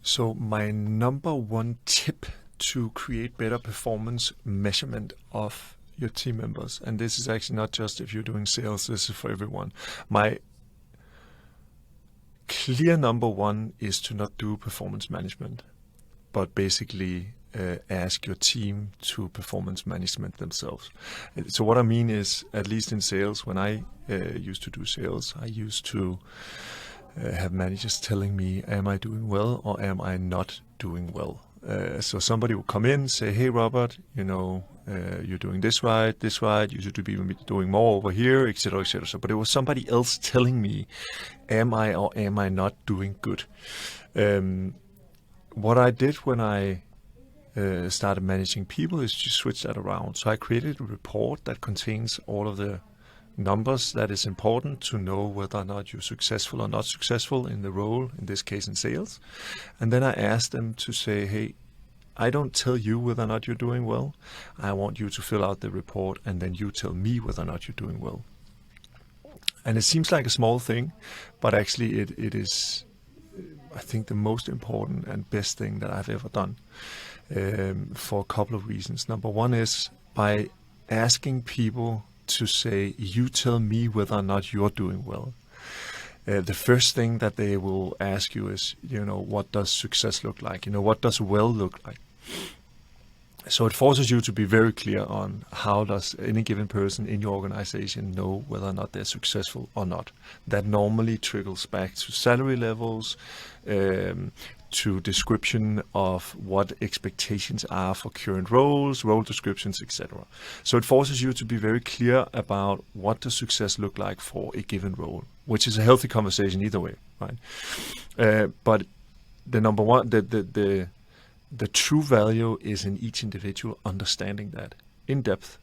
So my number one tip to create better performance measurement of your team members, and this is actually not just if you're doing sales, this is for everyone. My clear number one is to not do performance management, but basically ask your team to performance management themselves. So what I mean is, at least in sales, when I used to do sales, I used to have managers telling me, am I doing well or am I not doing well? So somebody would come in, say, hey, Robert, you're doing this right, you should be doing more over here, etc., etc. So, but it was somebody else telling me, am I or am I not doing good? What I did when I started managing people is to switch that around. So I created a report that contains all of the numbers that is important to know whether or not you're successful or not successful in the role, in this case in sales. And then I asked them to say, hey, I don't tell you whether or not you're doing well. I want you to fill out the report and then you tell me whether or not you're doing well. And it seems like a small thing, but actually it is, I think, the most important and best thing that I've ever done, for a couple of reasons. Number one is by asking people to say, you tell me whether or not you're doing well. The first thing that they will ask you is, what does success look like? What does well look like? So it forces you to be very clear on how does any given person in your organization know whether or not they're successful or not. That normally trickles back to salary levels, to description of what expectations are for current roles, role descriptions, etc. So it forces you to be very clear about what does success look like for a given role, which is a healthy conversation either way, right? But the number one, the true value is in each individual understanding that in depth,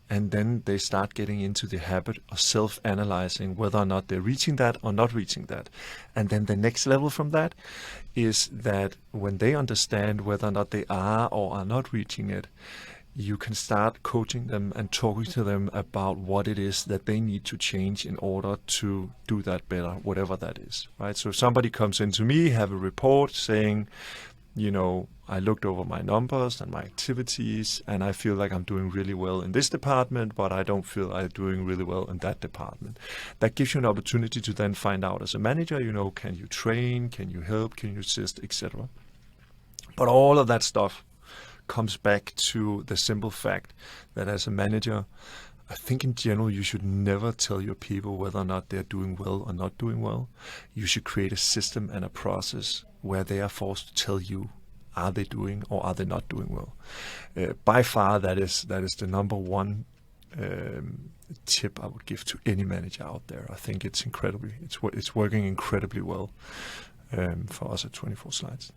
and then they start getting into the habit of self-analyzing whether or not they're reaching that or not reaching that. And then the next level from that is that when they understand whether or not they are or are not reaching it, you can start coaching them and talking to them about what it is that they need to change in order to do that better, whatever that is, right? So if somebody comes into me, have a report saying, I looked over my numbers and my activities and I feel like I'm doing really well in this department, but I don't feel I'm doing really well in that department. That gives you an opportunity to then find out as a manager, can you train, can you help, can you assist, etc. But all of that stuff comes back to the simple fact that as a manager, I think in general, you should never tell your people whether or not they're doing well or not doing well. You should create a system and a process where they are forced to tell you, are they doing or are they not doing well? By far, that is the number one tip I would give to any manager out there. I think it's working incredibly well for us at 24 Slides.